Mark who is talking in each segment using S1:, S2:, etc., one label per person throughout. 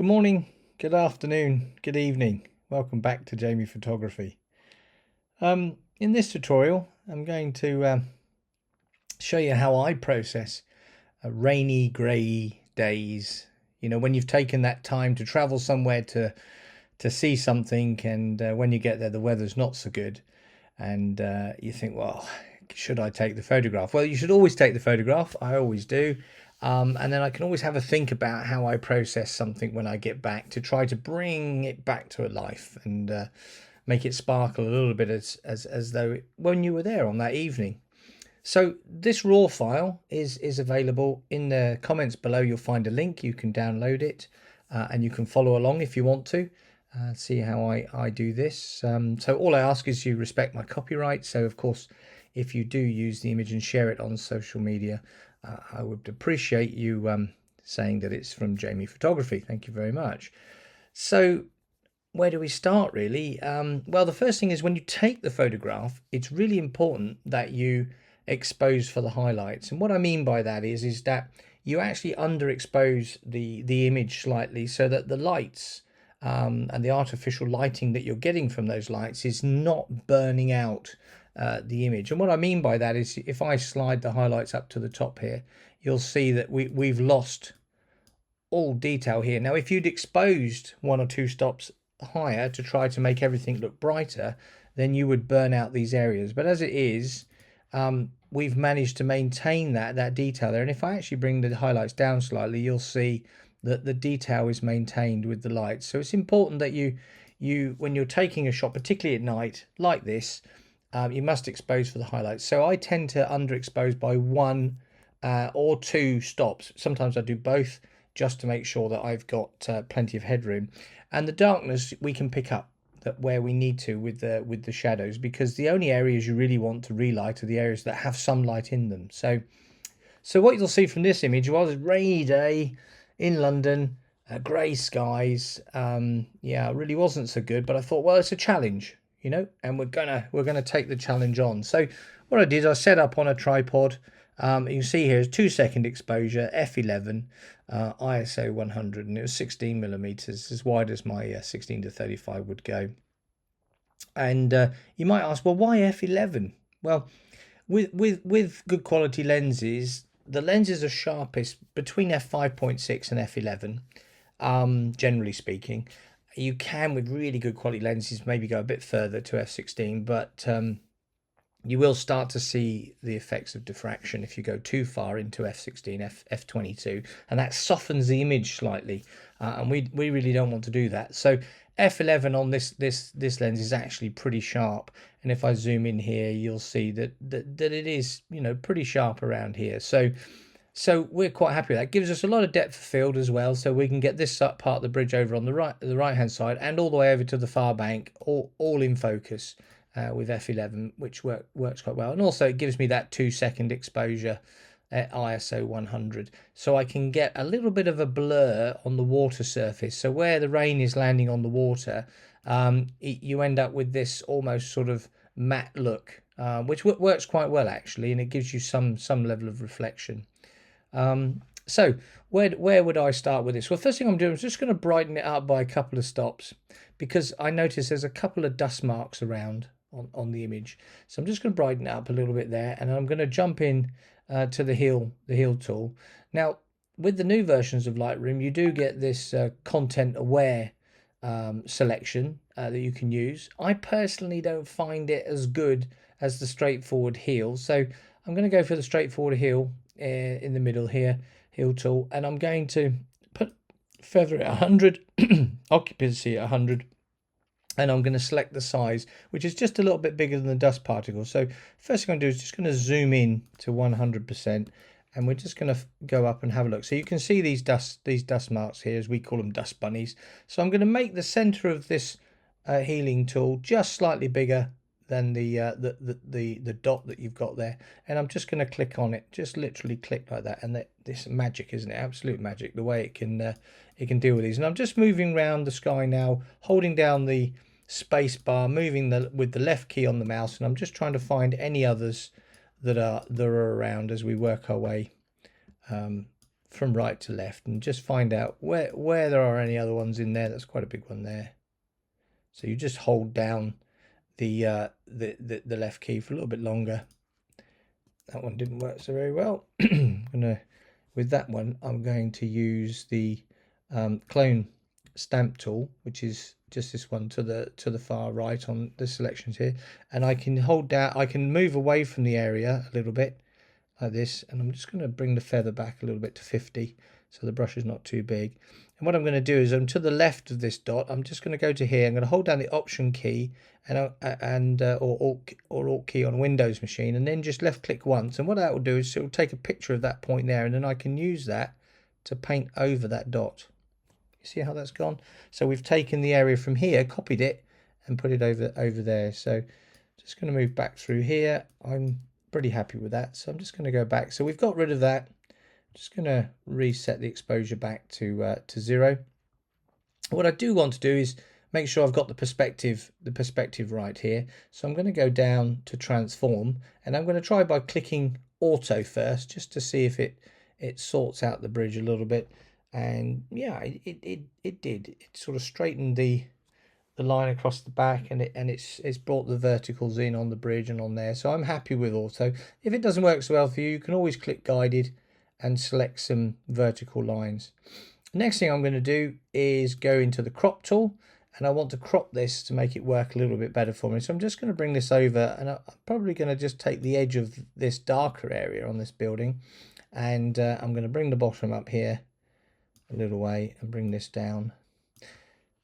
S1: Good morning, good afternoon, good evening. Welcome back to Jamie Photography. In this tutorial, I'm going to show you how I process rainy, grey days. You know, when you've taken that time to travel somewhere to see something, and when you get there, the weather's not so good, and you think, well, should I take the photograph? Well, you should always take the photograph. I always do. And then I can always have a think about how I process something when I get back to try to bring it back to a life and make it sparkle a little bit as though when you were there on that evening. So this raw file is available in the comments below. You'll find a link. You can download it and you can follow along if you want to. See how I do this. So all I ask is you respect my copyright. So of course, if you do use the image and share it on social media, I would appreciate you saying that it's from Jamie Photography. Thank you very much. So where do we start really? Well, the first thing is when you take the photograph, it's really important that you expose for the highlights. And what I mean by that is that you actually underexpose the image slightly so that the lights and the artificial lighting that you're getting from those lights is not burning out the image. And what I mean by that is if I slide the highlights up to the top here, you'll see that we've lost all detail here. Now, if you'd exposed 1 or 2 stops higher to try to make everything look brighter, then you would burn out these areas. But as it is, we've managed to maintain that detail there. And if I actually bring the highlights down slightly, you'll see that the detail is maintained with the lights. So it's important that you when you're taking a shot, particularly at night like this, you must expose for the highlights. So I tend to underexpose by 1 or 2 stops. Sometimes I do both just to make sure that I've got plenty of headroom. And the darkness we can pick up that where we need to with the shadows, because the only areas you really want to relight are the areas that have some light in them. So what you'll see from this image was a rainy day in London, grey skies. Yeah, it really wasn't so good, but I thought, well, it's a challenge, you know, and we're gonna take the challenge on. So what I did, I set up on a tripod. You can see here is 2-second exposure, f11, ISO 100, and it was 16mm, as wide as my 16 to 35 would go. And you might ask, well, why f11? Well, with good quality lenses, the lenses are sharpest between f5.6 and f11, generally speaking. You can, with really good quality lenses, maybe go a bit further to f16, but you will start to see the effects of diffraction if you go too far into f16, f22, and that softens the image slightly, and we really don't want to do that. So f11 on this lens is actually pretty sharp, and if I zoom in here, you'll see that it is, you know, pretty sharp around here. So we're quite happy with that. It gives us a lot of depth of field as well, so we can get this part of the bridge over on the right hand side and all the way over to the far bank, all in focus. With f11, which works quite well, and also it gives me that 2-second exposure at ISO 100, so I can get a little bit of a blur on the water surface. So where the rain is landing on the water, you end up with this almost sort of matte look, which works quite well actually, and it gives you some level of reflection. So where would I start with this? Well, first thing I'm doing is just going to brighten it up by a couple of stops, because I notice there's a couple of dust marks around on the image. So I'm just going to brighten it up a little bit there, and I'm going to jump in to the heal tool. Now, with the new versions of Lightroom, you do get this content aware selection that you can use. I personally don't find it as good as the straightforward heal, so I'm going to go for the straightforward heal in the middle here, heal tool, and I'm going to put feather at 100, occupancy at 100, and I'm going to select the size, which is just a little bit bigger than the dust particle. So first thing I'm going to do is just going to zoom in to 100%, and we're just going to go up and have a look. So you can see these dust marks here, as we call them, dust bunnies. So I'm going to make the center of this healing tool just slightly bigger than the dot that you've got there, and I'm just going to click on it, just literally click like that, and this magic, isn't it? Absolute magic, the way it can deal with these. And I'm just moving around the sky now, holding down the space bar, moving with the left key on the mouse, and I'm just trying to find any others that are around as we work our way from right to left and just find out where there are any other ones in there. That's quite a big one there. So you just hold down the left key for a little bit longer. That one didn't work so very well. With that one, I'm going to use the clone stamp tool, which is just this one to the far right on the selections here, and I can hold down, I can move away from the area a little bit like this, and I'm just going to bring the feather back a little bit to 50 so the brush is not too big. And what I'm going to do is, I'm to the left of this dot, I'm just going to go to here, I'm going to hold down the Option key or Alt key on a Windows machine, and then just left click once, and what that will do is it will take a picture of that point there, and then I can use that to paint over that dot. You see how that's gone? So we've taken the area from here, copied it, and put it over there. So just going to move back through here. I'm pretty happy with that, so I'm just going to go back. So we've got rid of that. Just going to reset the exposure back to 0. What I do want to do is make sure I've got the perspective right here. So I'm going to go down to transform, and I'm going to try by clicking auto first, just to see if it sorts out the bridge a little bit. And yeah, it did. It sort of straightened the line across the back, and it's brought the verticals in on the bridge and on there. So I'm happy with auto. If it doesn't work so well for you, you can always click guided and select some vertical lines. The next thing I'm going to do is go into the crop tool, and I want to crop this to make it work a little bit better for me. So I'm just going to bring this over, and I'm probably going to just take the edge of this darker area on this building, and I'm going to bring the bottom up here a little way and bring this down.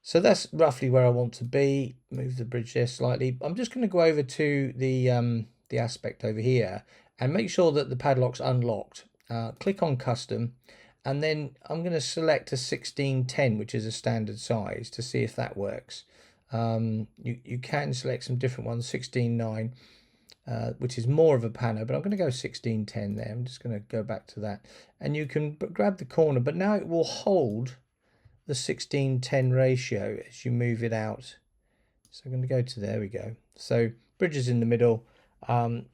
S1: So that's roughly where I want to be. Move the bridge there slightly. I'm just going to go over to the aspect over here and make sure that the padlock's unlocked. Click on custom, and then I'm going to select a 1610, which is a standard size, to see if that works. You can select some different ones, 16:9, which is more of a pano, but I'm going to go 16:10 there. I'm just going to go back to that, and you can grab the corner, but now it will hold the 16:10 ratio as you move it out. So I'm going to go to, there we go. So bridge is in the middle.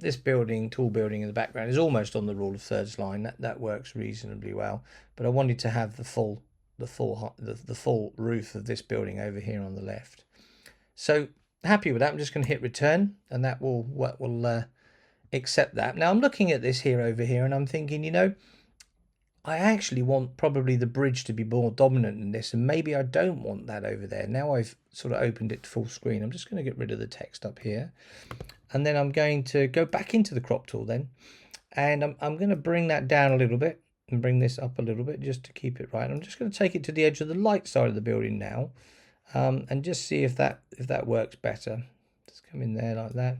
S1: This building, tall building in the background, is almost on the rule of thirds line. That works reasonably well. But I wanted to have the full roof of this building over here on the left. So happy with that. I'm just going to hit return, and that will accept that. Now I'm looking at this here over here, and I'm thinking, you know, I actually want probably the bridge to be more dominant in this, and maybe I don't want that over there. Now I've sort of opened it to full screen. I'm just going to get rid of the text up here, and then I'm going to go back into the crop tool then, and I'm going to bring that down a little bit and bring this up a little bit just to keep it right. I'm just going to take it to the edge of the light side of the building now, and just see if that works better. Just come in there like that,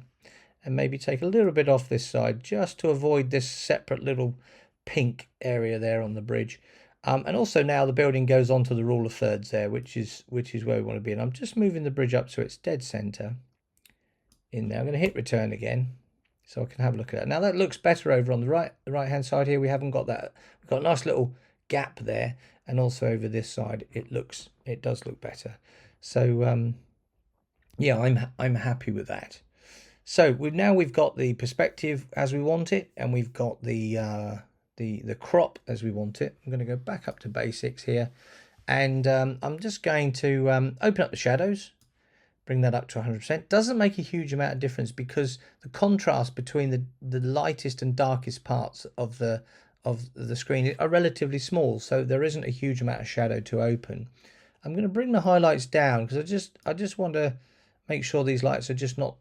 S1: and maybe take a little bit off this side just to avoid this separate little pink area there on the bridge. And also now the building goes on to the rule of thirds there, which is where we want to be. And I'm just moving the bridge up so it's dead center in there. I'm going to hit return again so I can have a look at that. Now that looks better over on the right hand side here. We haven't got that. We've got a nice little gap there, and also over this side it does look better. So yeah, I'm happy with that. So we've got the perspective as we want it, and we've got the crop as we want it. I'm going to go back up to basics here, and I'm just going to open up the shadows, bring that up to 100%. Doesn't make a huge amount of difference because the contrast between the lightest and darkest parts of the screen are relatively small, so there isn't a huge amount of shadow to open. I'm going to bring the highlights down because I just want to make sure these lights are just not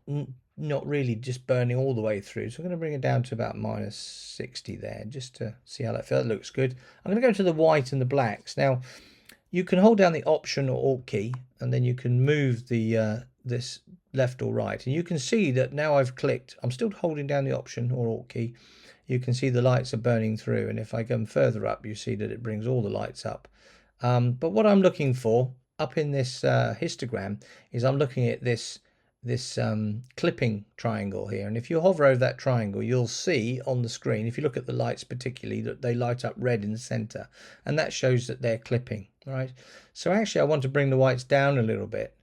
S1: really just burning all the way through. So I'm going to bring it down to about -60 there, just to see how that feels. That looks good. I'm going to go to the white and the blacks. Now you can hold down the Option or Alt key, and then you can move the this left or right, and you can see that now I've clicked, I'm still holding down the Option or Alt key. You can see the lights are burning through, and if I come further up, you see that it brings all the lights up. But what I'm looking for up in this histogram is I'm looking at this clipping triangle here, and if you hover over that triangle, you'll see on the screen, if you look at the lights particularly, that they light up red in the center, and that shows that they're clipping, right? So actually I want to bring the whites down a little bit.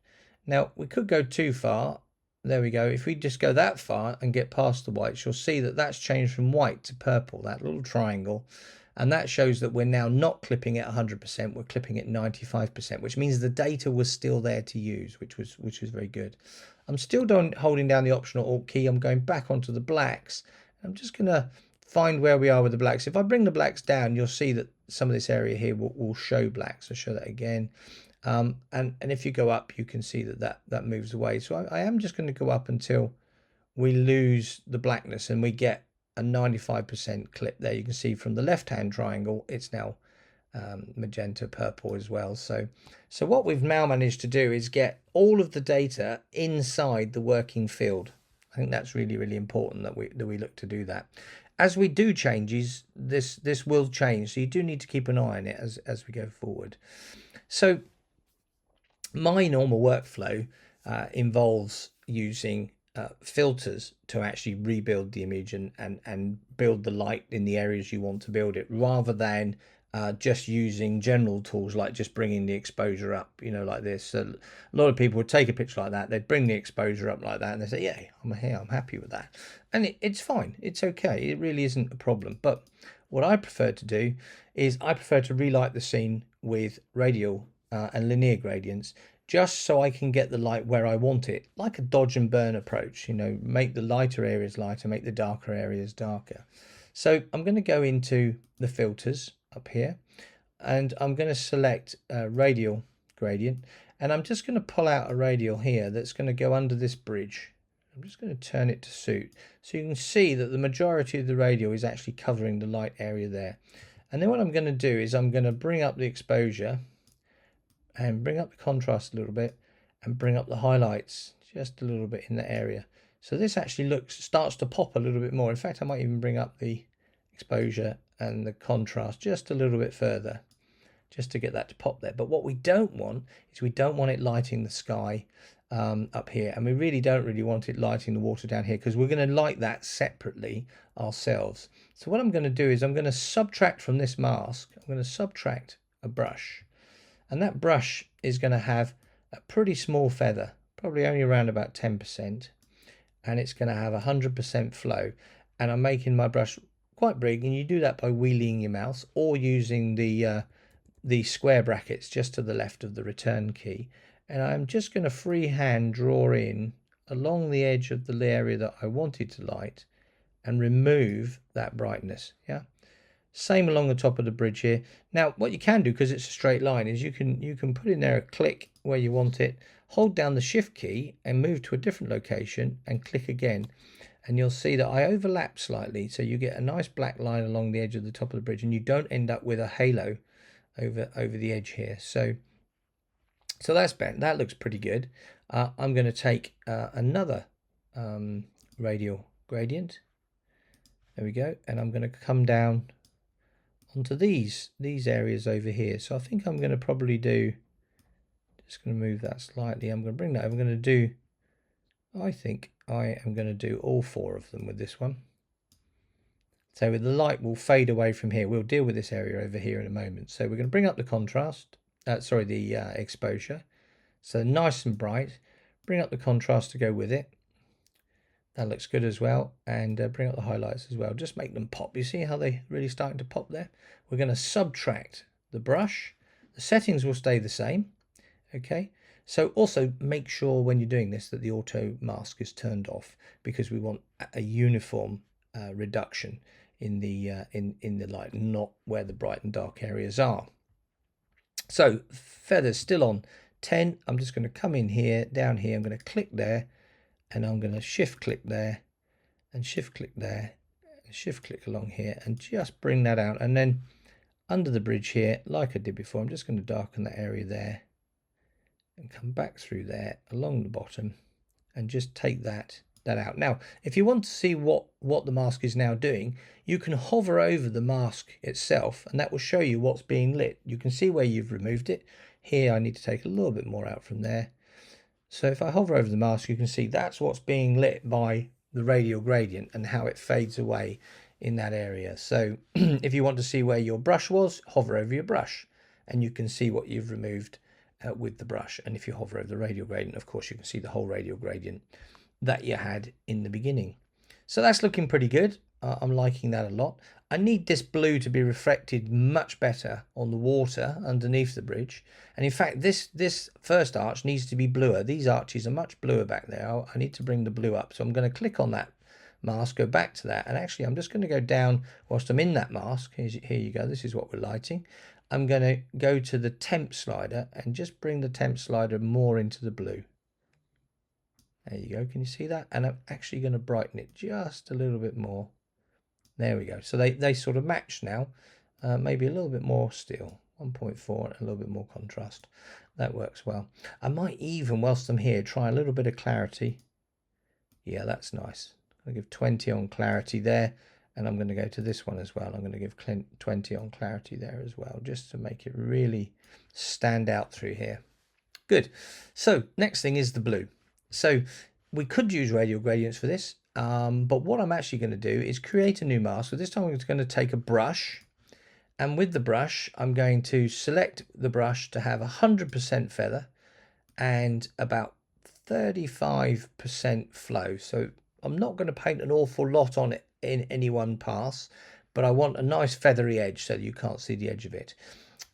S1: Now we could go too far. There we go. If we just go that far and get past the whites, you'll see that that's changed from white to purple, that little triangle. And that shows that we're now not clipping at 100%, we're clipping at 95%, which means the data was still there to use, which was very good. I'm still holding down the Option or Alt key. I'm going back onto the blacks. I'm just going to find where we are with the blacks. If I bring the blacks down, you'll see that some of this area here will show blacks. I'll show that again. And if you go up, you can see that moves away. So I am just going to go up until we lose the blackness and we get a 95% clip there. You can see from the left hand triangle it's now magenta purple as well. So what we've now managed to do is get all of the data inside the working field. I think that's really important that we look to do that. As we do changes, this will change, so you do need to keep an eye on it as we go forward. So my normal workflow involves using filters to actually rebuild the image and build the light in the areas you want to build it, rather than just using general tools like just bringing the exposure up, you know, like this. So a lot of people would take a picture like that, they'd bring the exposure up like that, and they say, yeah, I'm happy with that. And it's fine, it's okay, it really isn't a problem. But what I prefer to do is I prefer to relight the scene with radial and linear gradients, just so I can get the light where I want it, like a dodge and burn approach, you know, make the lighter areas lighter, make the darker areas darker. So I'm going to go into the filters up here, and I'm going to select radial gradient, and I'm just going to pull out a radial here that's going to go under this bridge. I'm just going to turn it to suit, so you can see that the majority of the radial is actually covering the light area there. And then what I'm going to do is I'm going to bring up the exposure and bring up the contrast a little bit and bring up the highlights just a little bit in that area. So this actually starts to pop a little bit more. In fact, I might even bring up the exposure and the contrast just a little bit further, just to get that to pop there. But what we don't want is we don't want it lighting the sky up here, and we really don't want it lighting the water down here, because we're going to light that separately ourselves. So what I'm going to do is I'm going to subtract from this mask, I'm going to subtract a brush. And that brush is going to have a pretty small feather, probably only around about 10%, and it's going to have 100% flow. And I'm making my brush quite big, and you do that by wheeling your mouse or using the square brackets just to the left of the return key. And I'm just going to freehand draw in along the edge of the area that I wanted to light and remove that brightness. Yeah. Same along the top of the bridge here. Now what you can do, because it's a straight line, is you can put in there a click where you want it, hold down the shift key and move to a different location and click again, and you'll see that I overlap slightly, so you get a nice black line along the edge of the top of the bridge, and you don't end up with a halo over the edge here. So that's bent. That looks pretty good. I'm going to take another radial gradient. There we go, and I'm going to come down onto these areas over here. So I think I'm going to probably do, just going to move that slightly, I'm going to bring that over, I'm going to do, I think I am going to do all 4 of them with this one. So the light will fade away from here. We'll deal with this area over here in a moment. So we're going to bring up the contrast, the exposure, so nice and bright. Bring up the contrast to go with it. That looks good as well, and bring up the highlights as well. Just make them pop. You see how they're really starting to pop there? We're going to subtract the brush. The settings will stay the same. Okay, so also make sure when you're doing this that the auto mask is turned off, because we want a uniform reduction in the light, not where the bright and dark areas are. So feathers still on 10. I'm just going to come in here, down here, I'm going to click there, and I'm going to shift click there and shift click there and shift click along here and just bring that out. And then under the bridge here, like I did before, I'm just going to darken that area there and come back through there along the bottom and just take that out. Now, if you want to see what the mask is now doing, you can hover over the mask itself, and that will show you what's being lit. You can see where you've removed it. Here I need to take a little bit more out from there. So if I hover over the mask, you can see that's what's being lit by the radial gradient and how it fades away in that area. So if you want to see where your brush was, hover over your brush and you can see what you've removed with the brush. And if you hover over the radial gradient, of course, you can see the whole radial gradient that you had in the beginning. So that's looking pretty good. I'm liking that a lot. I need this blue to be reflected much better on the water underneath the bridge. And in fact, this first arch needs to be bluer. These arches are much bluer back there. I need to bring the blue up. So I'm going to click on that mask, go back to that. And actually, I'm just going to go down whilst I'm in that mask. Here you go. This is what we're lighting. I'm going to go to the temp slider and just bring the temp slider more into the blue. There you go. Can you see that? And I'm actually going to brighten it just a little bit more. There we go. So they sort of match now. Maybe a little bit more still. 1.4 and a little bit more contrast. That works well. I might even, whilst I'm here, try a little bit of clarity. Yeah, that's nice. I'll give 20 on clarity there. And I'm going to go to this one as well. I'm going to give 20 on clarity there as well, just to make it really stand out through here. Good. So next thing is the blue. So we could use radial gradients for this. But what I'm actually going to do is create a new mask. So this time I'm going to take a brush, and with the brush I'm going to select the brush to have 100% feather and about 35% flow. So I'm not going to paint an awful lot on it in any one pass, but I want a nice feathery edge so that you can't see the edge of it.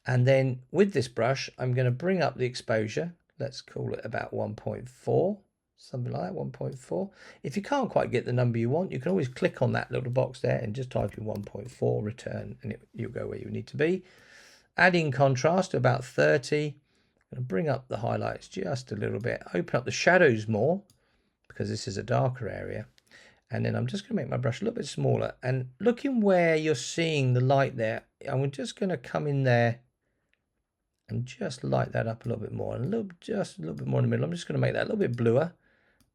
S1: And then with this brush I'm going to bring up the exposure. Let's call it about 1.4. Something like that, 1.4. If you can't quite get the number you want, you can always click on that little box there and just type in 1.4, return, and you'll go where you need to be. Adding contrast to about 30. I'm going to bring up the highlights just a little bit, open up the shadows more, because this is a darker area. And then I'm just going to make my brush a little bit smaller. And looking where you're seeing the light there, I'm just going to come in there and just light that up a little bit more. And just a little bit more in the middle. I'm just going to make that a little bit bluer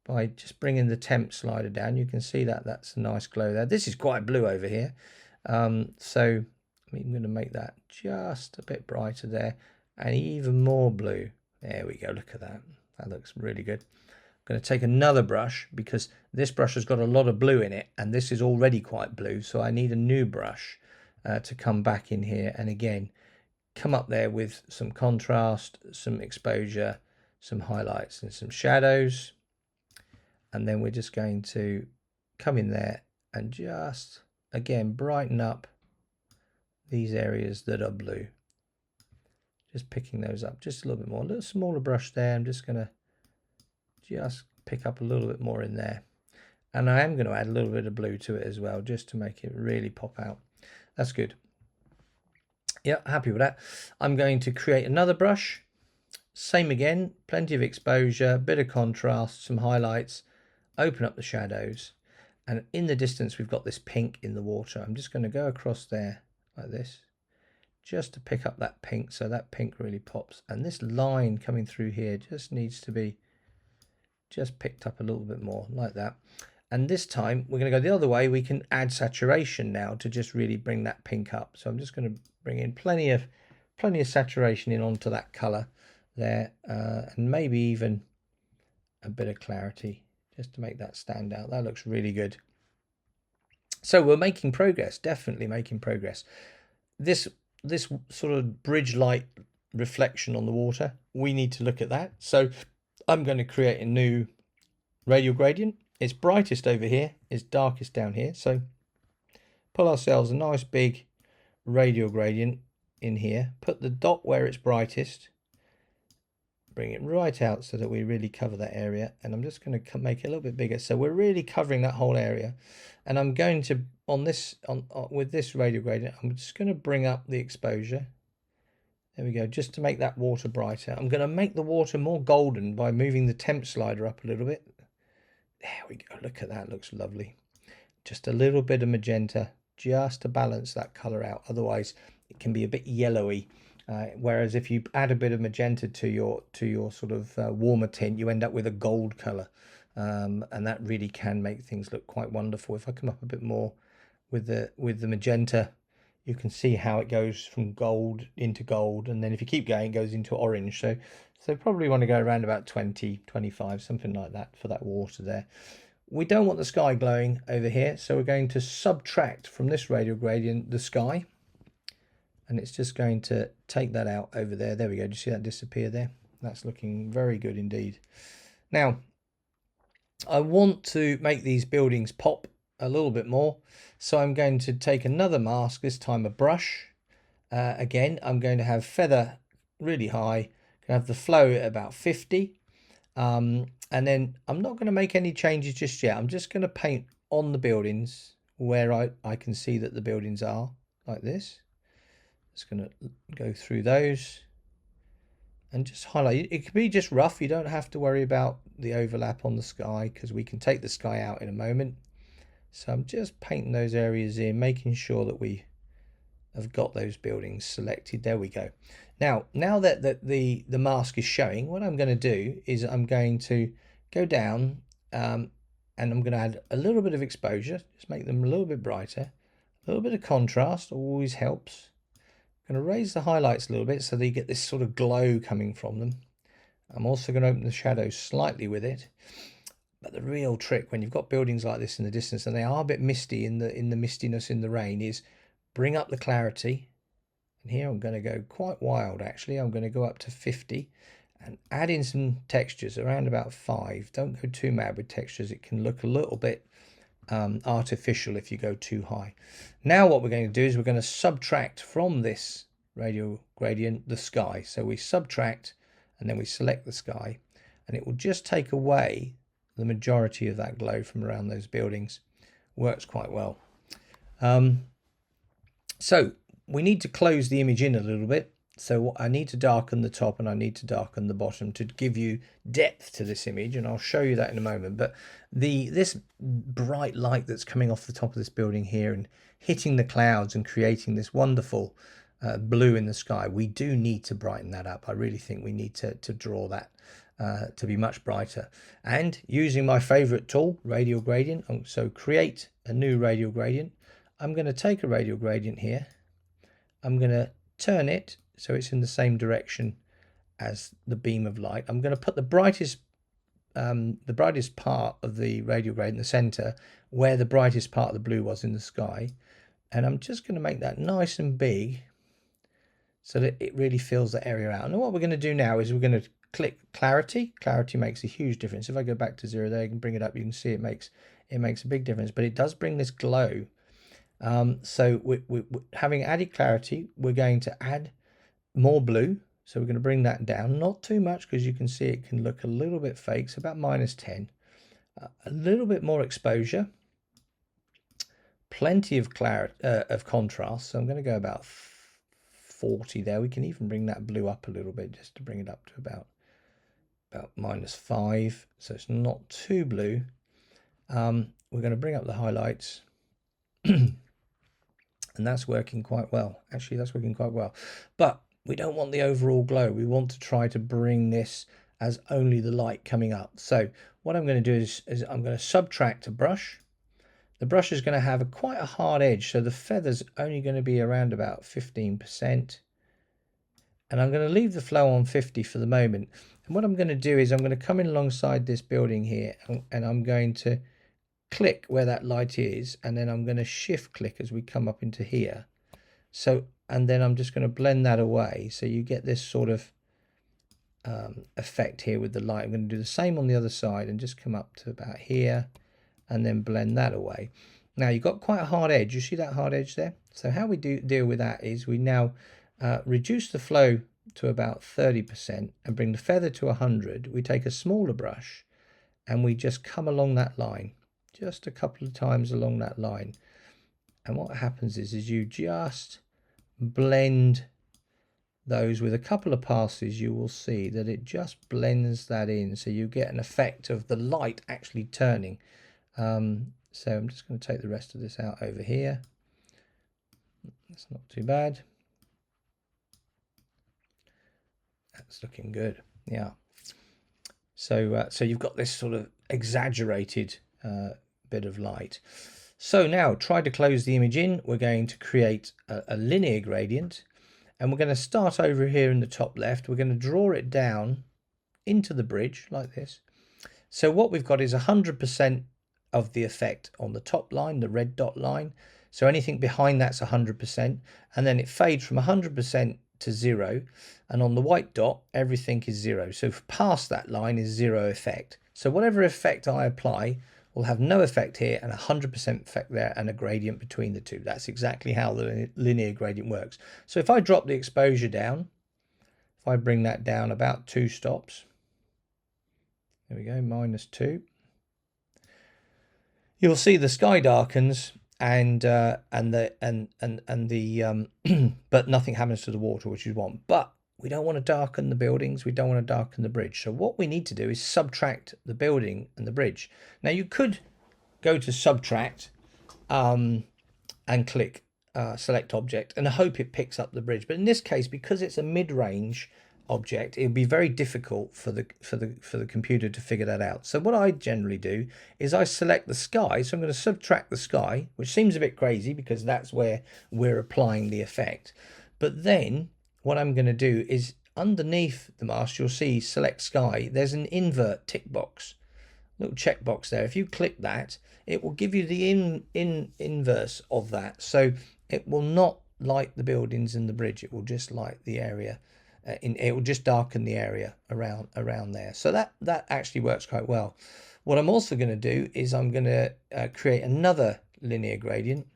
S1: by just bringing the temp slider down. You can see that that's a nice glow there. This is quite blue over here. So I'm going to make that just a bit brighter there and even more blue. There we go. Look at that. That looks really good. I'm going to take another brush because this brush has got a lot of blue in it and this is already quite blue. So I need a new brush to come back in here and again come up there with some contrast, some exposure, some highlights and some shadows. And then we're just going to come in there and just, again, brighten up these areas that are blue. Just picking those up just a little bit more. A little smaller brush there. I'm just going to just pick up a little bit more in there. And I am going to add a little bit of blue to it as well, just to make it really pop out. That's good. Yeah, happy with that. I'm going to create another brush. Same again, plenty of exposure, bit of contrast, some highlights. Open up the shadows, and in the distance we've got this pink in the water. I'm just going to go across there like this just to pick up that pink, so that pink really pops, and this line coming through here just needs to be just picked up a little bit more like that. And this time we're going to go the other way. We can add saturation now to just really bring that pink up. So I'm just going to bring in plenty of saturation in onto that color there, and maybe even a bit of clarity just to make that stand out. That looks really good. So we're making progress, definitely making progress. This sort of bridge light reflection on the water, we need to look at that. So I'm going to create a new radial gradient. It's brightest over here, it's darkest down here. So pull ourselves a nice big radial gradient in here, put the dot where it's brightest, bring it right out so that we really cover that area. And I'm just going to make it a little bit bigger, so we're really covering that whole area. And I'm going to, with this radial gradient, I'm just going to bring up the exposure. There we go, just to make that water brighter. I'm going to make the water more golden by moving the temp slider up a little bit. There we go, look at that, looks lovely. Just a little bit of magenta just to balance that color out, otherwise it can be a bit yellowy. Whereas if you add a bit of magenta to your sort of warmer tint, you end up with a gold color, and that really can make things look quite wonderful. If I come up a bit more with the magenta, you can see how it goes from gold into gold, and then if you keep going, it goes into orange. So probably want to go around about 20, 25, something like that for that water there. We don't want the sky glowing over here, so we're going to subtract from this radial gradient the sky. And it's just going to take that out over there. There we go. Do you see that disappear there? That's looking very good indeed. Now, I want to make these buildings pop a little bit more. So I'm going to take another mask, this time a brush. Again, I'm going to have feather really high, going to have the flow at about 50. And then I'm not going to make any changes just yet. I'm just going to paint on the buildings where I can see that the buildings are, like this. Just going to go through those and just highlight. It could be just rough. You don't have to worry about the overlap on the sky, because we can take the sky out in a moment. So I'm just painting those areas in, making sure that we have got those buildings selected. There we go. Now that the mask is showing, what I'm going to do is I'm going to go down and I'm going to add a little bit of exposure, just make them a little bit brighter. A little bit of contrast always helps. I'm going to raise the highlights a little bit so that you get this sort of glow coming from them. I'm also going to open the shadows slightly with it. But the real trick when you've got buildings like this in the distance, and they are a bit misty in the mistiness in the rain, is bring up the clarity. And here I'm going to go quite wild actually. I'm going to go up to 50 and add in some textures around about 5. Don't go too mad with textures. It can look a little bit artificial if you go too high. Now what we're going to do is we're going to subtract from this radial gradient the sky. So we subtract and then we select the sky, and it will just take away the majority of that glow from around those buildings. Works quite well. So we need to close the image in a little bit. So I need to darken the top and I need to darken the bottom to give you depth to this image, and I'll show you that in a moment. But this bright light that's coming off the top of this building here and hitting the clouds and creating this wonderful blue in the sky, we do need to brighten that up. I really think we need to draw that to be much brighter. And using my favorite tool, radial gradient, so create a new radial gradient. I'm going to take a radial gradient here. I'm going to turn it so it's in the same direction as the beam of light. I'm going to put the brightest part of the radial gradient in the center, where the brightest part of the blue was in the sky. And I'm just going to make that nice and big so that it really fills the area out. And what we're going to do now is we're going to click clarity. Clarity makes a huge difference. If I go back to 0 there, you can bring it up, you can see it makes a big difference, but it does bring this glow. So we're having added clarity, we're going to add more blue. So we're going to bring that down, not too much, because you can see it can look a little bit fake. So about -10. A little bit more exposure, plenty of contrast. So I'm going to go about 40 there. We can even bring that blue up a little bit, just to bring it up to about -5. So it's not too blue. We're going to bring up the highlights. And that's working quite well. Actually, that's working quite well. But we don't want the overall glow. We want to try to bring this as only the light coming up. So what I'm going to do is I'm going to subtract a brush. The brush is going to have quite a hard edge, so the feather's only going to be around about 15%. And I'm going to leave the flow on 50 for the moment. And what I'm going to do is I'm going to come in alongside this building here, and I'm going to click where that light is, and then I'm going to shift click as we come up into here. So, and then I'm just going to blend that away, so you get this sort of effect here with the light. I'm going to do the same on the other side and just come up to about here and then blend that away. Now you've got quite a hard edge. You see that hard edge there? So how we deal with that is we now reduce the flow to about 30% and bring the feather to 100. We take a smaller brush and we just come along that line, just a couple of times along that line. And what happens is you just blend those with a couple of passes. You will see that it just blends that in, so you get an effect of the light actually turning. So I'm just going to take the rest of this out over here. That's not too bad. That's looking good. Yeah. So so you've got this sort of exaggerated bit of light. So now try to close the image in. We're going to create a linear gradient, and we're going to start over here in the top left. We're going to draw it down into the bridge like this. So what we've got is 100% of the effect on the top line, the red dot line. So anything behind that's 100%, and then it fades from 100% to 0, and on the white dot everything is 0. So past that line is 0 effect. So whatever effect I apply will have no effect here and 100% effect there and a gradient between the two. That's exactly how the linear gradient works. So if I drop the exposure down, if I bring that down about 2 stops, there we go, -2, you'll see the sky darkens and but nothing happens to the water, which is one. But we don't want to darken the buildings, we don't want to darken the bridge. So what we need to do is subtract the building and the bridge. Now you could go to subtract and click select object and hope it picks up the bridge. But in this case, because it's a mid-range object, it would be very difficult for the computer to figure that out. So what I generally do is I select the sky. So I'm going to subtract the sky, which seems a bit crazy because that's where we're applying the effect. But then what I'm going to do is underneath the mask, you'll see select sky. There's an invert tick box, little checkbox there. If you click that, it will give you the inverse of that. So it will not light the buildings and the bridge. It will just light the area. It will just darken the area around there. So that actually works quite well. What I'm also going to do is I'm going to create another linear gradient,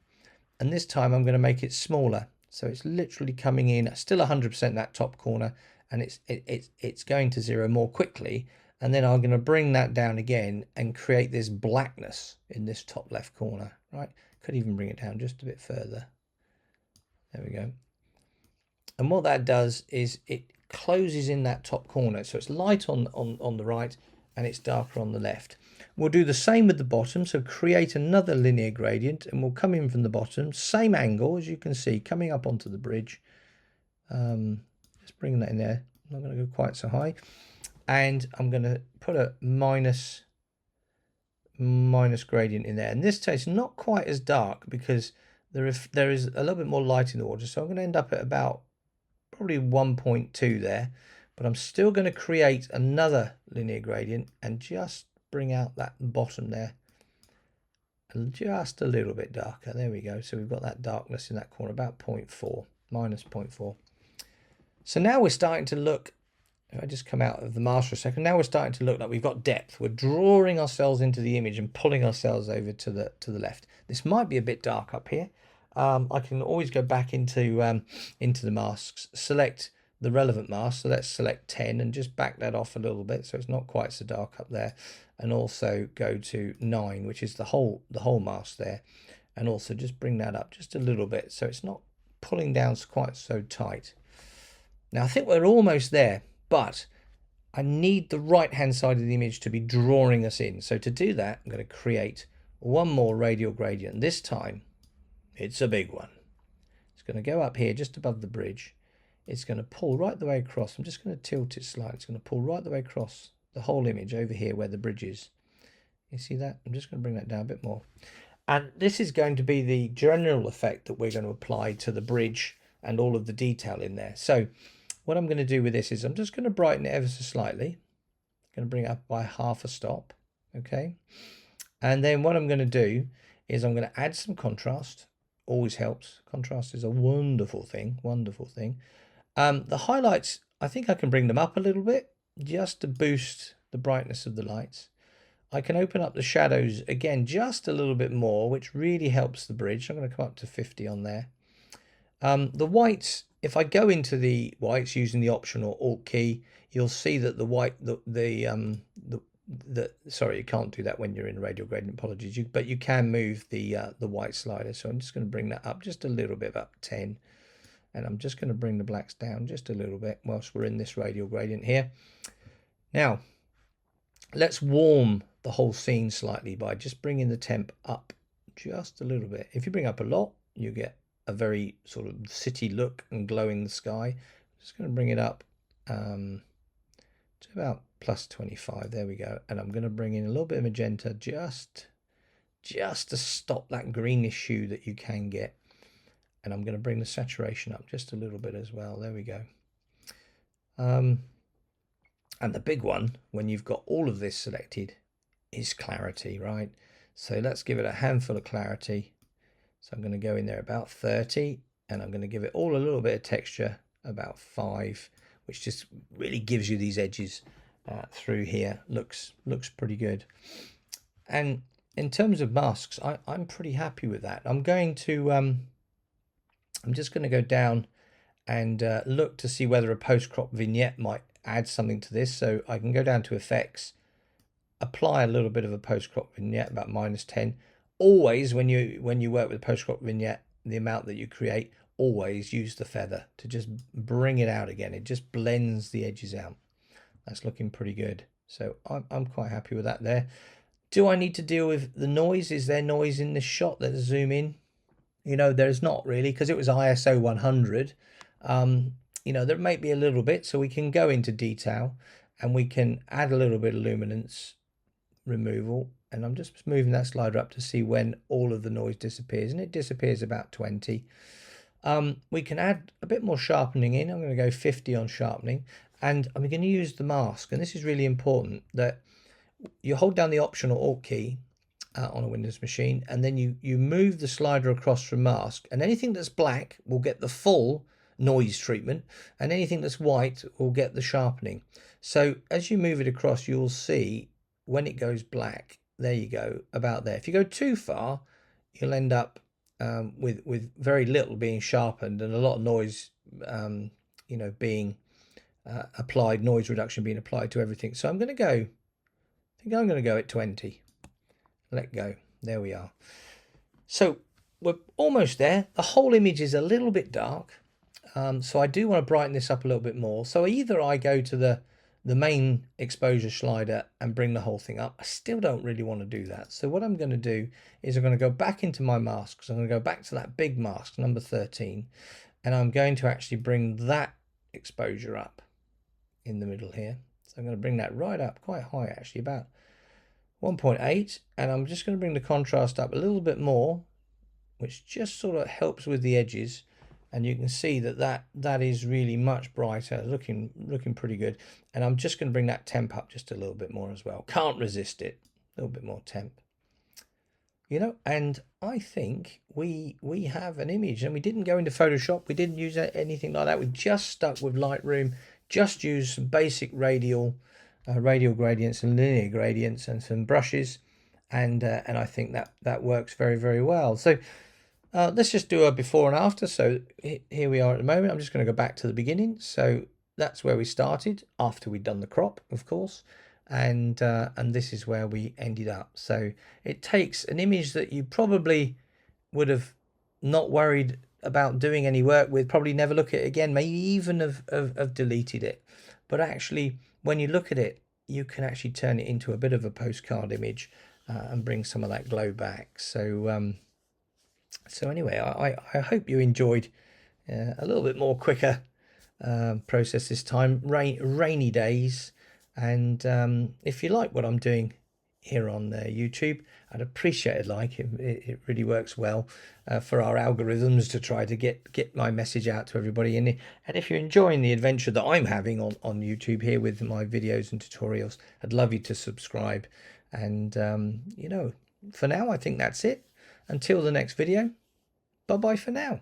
S1: and this time I'm going to make it smaller. So it's literally coming in still 100% that top corner, and it's going to 0 more quickly. And then I'm going to bring that down again and create this blackness in this top left corner, right? Could even bring it down just a bit further. There we go. And what that does is it closes in that top corner. So it's light on the right and it's darker on the left. We'll do the same with the bottom. So create another linear gradient and we'll come in from the bottom, same angle as you can see, coming up onto the bridge. Just bring that in there. I'm not going to go quite so high. And I'm going to put a minus gradient in there. And this case, not quite as dark because there is a little bit more light in the water. So I'm going to end up at about probably 1.2 there. But I'm still going to create another linear gradient and just bring out that bottom there just a little bit darker. There we go. So we've got that darkness in that corner, about 0.4, minus 0.4. So now we're starting to look. If I just come out of the mask for a second, now we're starting to look like we've got depth. We're drawing ourselves into the image and pulling ourselves over to the left. This might be a bit dark up here. I can always go back into the masks, select the relevant mask. So let's select 10 and just back that off a little bit so it's not quite so dark up there. And also go to 9, which is the whole mask there. And also just bring that up just a little bit so it's not pulling down quite so tight. Now I think we're almost there. But I need the right hand side of the image to be drawing us in. So to do that, I'm going to create one more radial gradient. This time, it's a big one. It's going to go up here just above the bridge. It's going to pull right the way across. I'm just going to tilt it slightly. It's going to pull right the way across the whole image over here where the bridge is. You see that? I'm just going to bring that down a bit more. And this is going to be the general effect that we're going to apply to the bridge and all of the detail in there. So what I'm going to do with this is I'm just going to brighten it ever so slightly. I'm going to bring it up by half a stop. Okay. And then what I'm going to do is I'm going to add some contrast. Always helps. Contrast is a wonderful thing. Wonderful thing. The highlights, I think I can bring them up a little bit just to boost the brightness of the lights. I can open up the shadows again just a little bit more, which really helps the bridge. I'm going to come up to 50 on there. The whites, if I go into the whites using the Option or Alt key, you'll see that the white, sorry, you can't do that when you're in radial gradient, apologies, but you can move the white slider. So I'm just going to bring that up just a little bit, about 10. And I'm just going to bring the blacks down just a little bit whilst we're in this radial gradient here. Now, let's warm the whole scene slightly by just bringing the temp up just a little bit. If you bring up a lot, you get a very sort of city look and glowing the sky. I'm just going to bring it up to about plus 25. There we go. And I'm going to bring in a little bit of magenta just to stop that greenish hue that you can get. And I'm going to bring the saturation up just a little bit as well. There we go. And the big one, when you've got all of this selected, is clarity, right? So let's give it a handful of clarity. So I'm going to go in there about 30, and I'm going to give it all a little bit of texture, about 5, which just really gives you these edges through here. Looks pretty good. And in terms of masks, I'm pretty happy with that. I'm going to I'm just going to go down and look to see whether a post-crop vignette might add something to this. So I can go down to effects, apply a little bit of a post-crop vignette, about -10. Always when you work with a post-crop vignette, the amount that you create, always use the feather to just bring it out again. It just blends the edges out. That's looking pretty good. So I'm quite happy with that there. Do I need to deal with the noise? Is there noise in this shot? Let's zoom in. You know, there's not really, because it was ISO 100. You know, there may be a little bit, so we can go into detail and we can add a little bit of luminance removal. And I'm just moving that slider up to see when all of the noise disappears, and it disappears about 20. We can add a bit more sharpening in. I'm going to go 50 on sharpening, and I'm going to use the mask. And this is really important, that you hold down the Option or Alt key on a Windows machine, and then you move the slider across from mask, and anything that's black will get the full noise treatment, and anything that's white will get the sharpening. So as you move it across, you'll see when it goes black, there you go, about there. If you go too far, you'll end up with very little being sharpened and a lot of noise you know, being applied, noise reduction being applied to everything. So I'm going to go, I think I'm going to go at 20. Let go. There we are. So we're almost there. The whole image is a little bit dark, so I do want to brighten this up a little bit more. So either I go to the main exposure slider and bring the whole thing up. I still don't really want to do that. So what I'm going to do is I'm going to go back into my masks. I'm going to go back to that big mask, number 13, and I'm going to actually bring that exposure up in the middle here. So I'm going to bring that right up, quite high actually, about 1.8, and I'm just going to bring the contrast up a little bit more, which just sort of helps with the edges, and you can see that is really much brighter, looking pretty good. And I'm just going to bring that temp up just a little bit more as well. Can't resist it. A little bit more temp, you know. And I think we have an image, and we didn't go into Photoshop, we didn't use anything like that. We just stuck with Lightroom, just used some basic radial gradients and linear gradients and some brushes, and I think that works very, very well. So let's just do a before and after. So here we are at the moment. I'm just going to go back to the beginning. So that's where we started after we'd done the crop, of course, and this is where we ended up. So it takes an image that you probably would have not worried about doing any work with, probably never look at it again, maybe even have deleted it, but actually when you look at it, you can actually turn it into a bit of a postcard image and bring some of that glow back. So so anyway, I hope you enjoyed a little bit more quicker process this time, rainy days. And if you like what I'm doing here on YouTube, I'd appreciate a like. It really works well for our algorithms to try to get my message out to everybody. And if you're enjoying the adventure that I'm having on YouTube here with my videos and tutorials, I'd love you to subscribe. And you know, for now I think that's it. Until the next video, bye bye for now.